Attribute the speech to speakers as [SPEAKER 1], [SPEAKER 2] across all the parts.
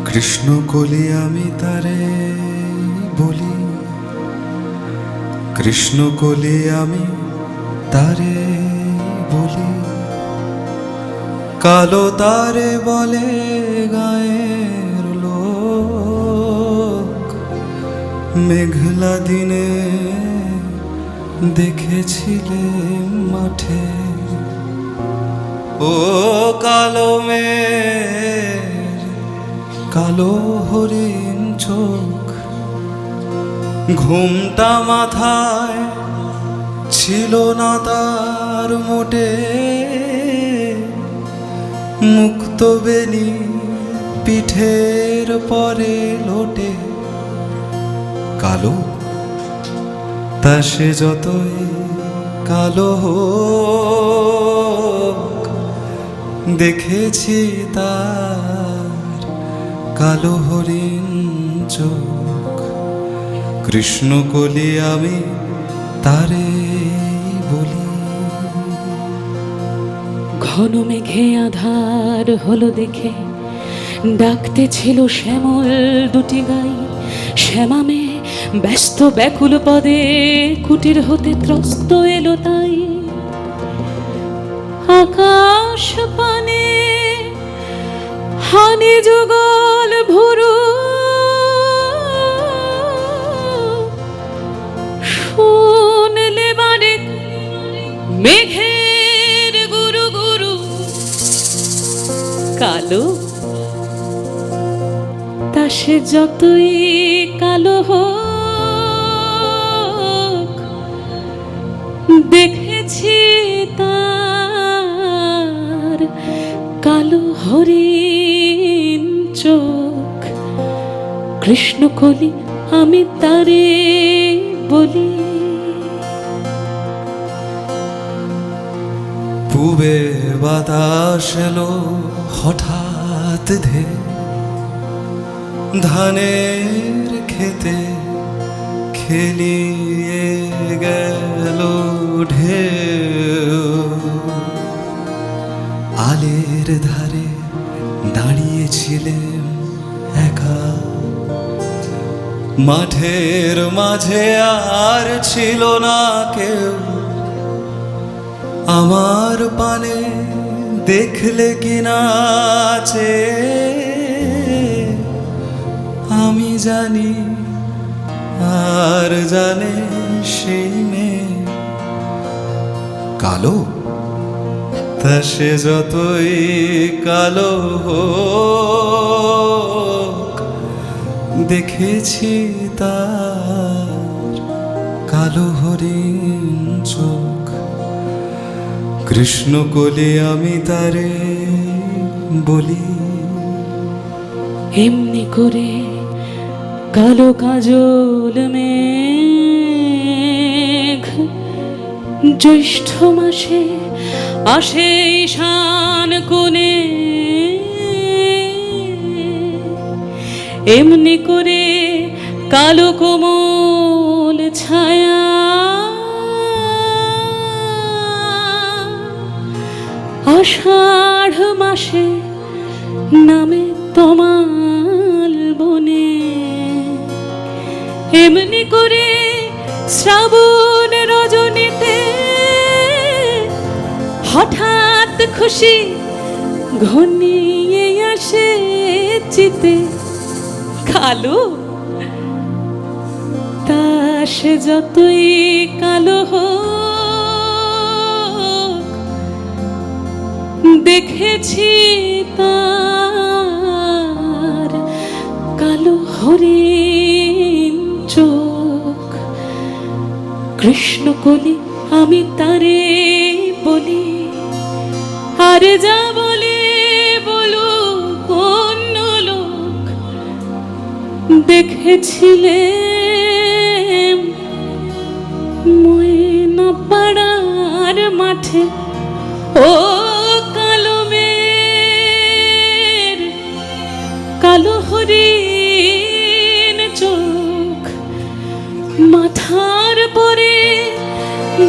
[SPEAKER 1] কৃষ্ণ কলি আমি তারে বলি, কৃষ্ণ কলি আমি তারে বলি। কালো তারে বলে গায়ের লোক, মেঘলা দিনে দেখেছিলে মাঠে। ও কালো মেঘ, কালো হরিণ চোখ, ঘুমটা মাথায় ছিল না তার মোটে। মুক্ত বেনি পিঠের পরে লোটে। কালো তা সে যতই কালো হোক, দেখেছি তার কালো হরিণ চোখ। কৃষ্ণ কলি আমি তারে বলি।
[SPEAKER 2] ঘন মেঘে আধার হলো দেখে ডাকতে ছিল শ্যামল দুটি গাই। শ্যামামে ব্যস্ত ব্যাকুল পদে কুটির হতে ত্রস্ত এলো তাই। আকাশ পানে হানি যুগল ভুরু, শুনলে বারে মেঘের গুরু গুরু। কালো তা সে যতই কালো হোক, দেখেছি তার কালো হরিণ চোখ। কৃষ্ণ কলি আমি তারে বলি।
[SPEAKER 1] পূবে বাতাস এলো হঠাৎ ধে, ধানের খেতে খেলিয়ে গেল ঢেউ। আলের ধারে দাঁড়িয়েছিলেন একা, মাঠের মাঝে আর ছিল না কেউ। আমার পানে দেখলে কিনা আছে, আমি জানি আর জানে সেই মেয়ে। কালো তা সে যতই কালো হোক, দেখেছি তার কালো হরিণ চোখ। কৃষ্ণ কলি আমি তারে বলি।
[SPEAKER 2] এমনি করে কালো কাজল মেঘ জ্যৈষ্ঠ মাসে আসে ঈশান কোণে। এমনি করে কালো কোমল ছায়া আষাঢ় মাসে নামে তমাল বনে। এমনি করে শ্রাবণ রজনীতে হঠাৎ খুশি ঘনিয়ে আসে চিতে। কালো তা সে যতই কালো হোক, দেখেছি তার কালো হরিণ চোখ। কৃষ্ণ কলি আমি তারে বলি। আর যা বলে বলুক অন্য লোক, দেখেছিলে ময়না পাড়ার মাঠে। ও কালো মেঘ, কালো হরিণ চোখ, মাথার পরে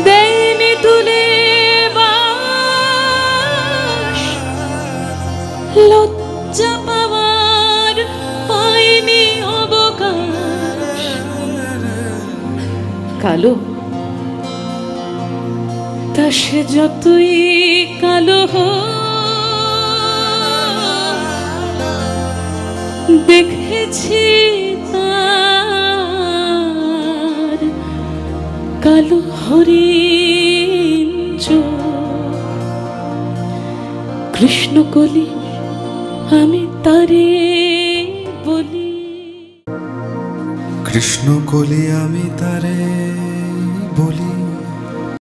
[SPEAKER 2] দেয়নি তুলে বাস। লজ্জা পাওয়ার কালো, তা সে যতই কালো দেখেছি তার কালো হরিণ চোখ। কৃষ্ণকলি আমি তারে বলি,
[SPEAKER 1] কৃষ্ণ কলি আমি তারে বলি।